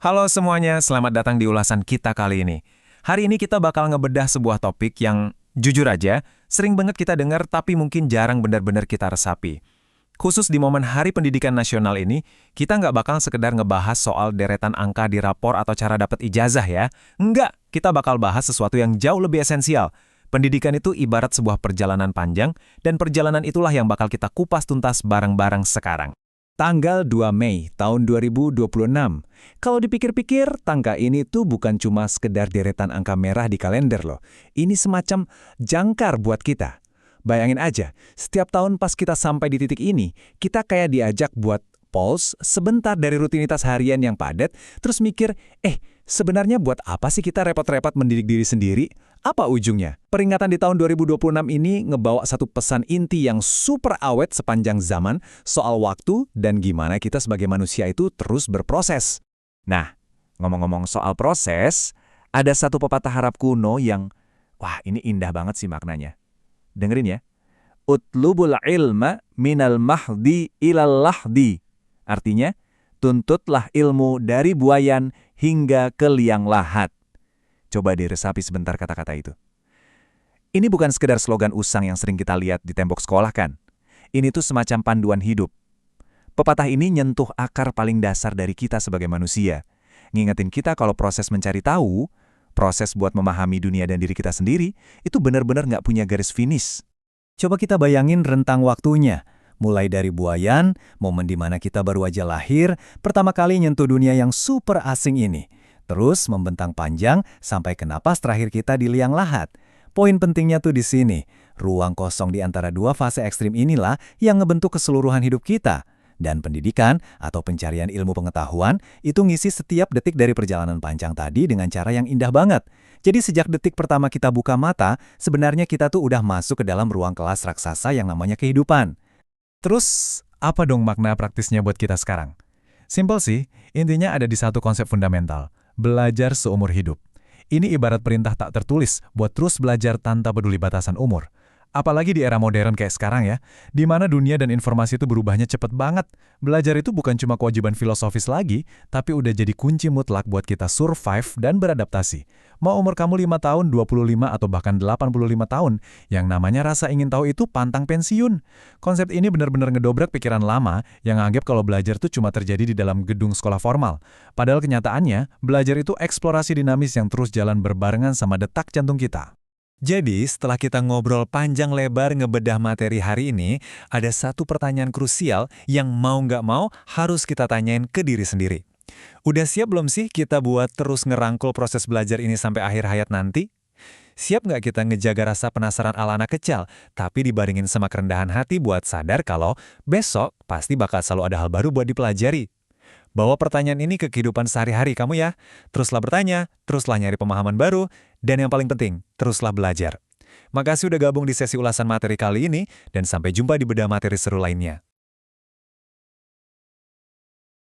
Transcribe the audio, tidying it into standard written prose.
Halo semuanya, selamat datang di ulasan kita kali ini. Hari ini kita bakal ngebedah sebuah topik yang jujur aja, sering banget kita dengar tapi mungkin jarang benar-benar kita resapi. Khusus di momen Hari Pendidikan Nasional ini, kita nggak bakal sekedar ngebahas soal deretan angka di rapor atau cara dapat ijazah ya. Enggak, kita bakal bahas sesuatu yang jauh lebih esensial. Pendidikan itu ibarat sebuah perjalanan panjang, dan perjalanan itulah yang bakal kita kupas tuntas bareng-bareng sekarang. Tanggal 2 Mei tahun 2026. Kalau dipikir-pikir, tangga ini tuh bukan cuma sekedar deretan angka merah di kalender loh. Ini semacam jangkar buat kita. Bayangin aja, setiap tahun pas kita sampai di titik ini, kita kayak diajak buat pause sebentar dari rutinitas harian yang padat, terus mikir, sebenarnya buat apa sih kita repot-repot mendidik diri sendiri? Apa ujungnya? Peringatan di tahun 2026 ini ngebawa satu pesan inti yang super awet sepanjang zaman soal waktu dan gimana kita sebagai manusia itu terus berproses. Nah, ngomong-ngomong soal proses, ada satu pepatah Arab kuno yang, wah ini indah banget sih maknanya. Dengerin ya. Utlubul ilma minal mahdi ilal lahdi. Artinya, tuntutlah ilmu dari buayan hingga ke liang lahat. Coba diresapi sebentar kata-kata itu. Ini bukan sekedar slogan usang yang sering kita lihat di tembok sekolah kan. Ini tuh semacam panduan hidup. Pepatah ini nyentuh akar paling dasar dari kita sebagai manusia. Ngingetin kita kalau proses mencari tahu, proses buat memahami dunia dan diri kita sendiri, itu benar-benar nggak punya garis finish. Coba kita bayangin rentang waktunya. Mulai dari buayan, momen di mana kita baru aja lahir, pertama kali nyentuh dunia yang super asing ini. Terus membentang panjang sampai ke napas terakhir kita di liang lahat. Poin pentingnya tuh di sini. Ruang kosong di antara dua fase ekstrim inilah yang ngebentuk keseluruhan hidup kita. Dan pendidikan atau pencarian ilmu pengetahuan itu ngisi setiap detik dari perjalanan panjang tadi dengan cara yang indah banget. Jadi sejak detik pertama kita buka mata, sebenarnya kita tuh udah masuk ke dalam ruang kelas raksasa yang namanya kehidupan. Terus, apa dong makna praktisnya buat kita sekarang? Simpel sih, intinya ada di satu konsep fundamental. Belajar seumur hidup. Ini ibarat perintah tak tertulis buat terus belajar tanpa peduli batasan umur. Apalagi di era modern kayak sekarang ya, di mana dunia dan informasi itu berubahnya cepet banget. Belajar itu bukan cuma kewajiban filosofis lagi, tapi udah jadi kunci mutlak buat kita survive dan beradaptasi. Mau umur kamu 5 tahun, 25, atau bahkan 85 tahun, yang namanya rasa ingin tahu itu pantang pensiun. Konsep ini benar-benar ngedobrak pikiran lama yang anggap kalau belajar itu cuma terjadi di dalam gedung sekolah formal. Padahal kenyataannya, belajar itu eksplorasi dinamis yang terus jalan berbarengan sama detak jantung kita. Jadi, setelah kita ngobrol panjang lebar ngebedah materi hari ini, ada satu pertanyaan krusial yang mau nggak mau harus kita tanyain ke diri sendiri. Udah siap belum sih kita buat terus ngerangkul proses belajar ini sampai akhir hayat nanti? Siap nggak kita ngejaga rasa penasaran ala anak kecil, tapi dibaringin sama kerendahan hati buat sadar kalau besok pasti bakal selalu ada hal baru buat dipelajari? Bawa pertanyaan ini ke kehidupan sehari-hari kamu ya. Teruslah bertanya, teruslah nyari pemahaman baru, dan yang paling penting, teruslah belajar. Makasih udah gabung di sesi ulasan materi kali ini, dan sampai jumpa di bedah materi seru lainnya.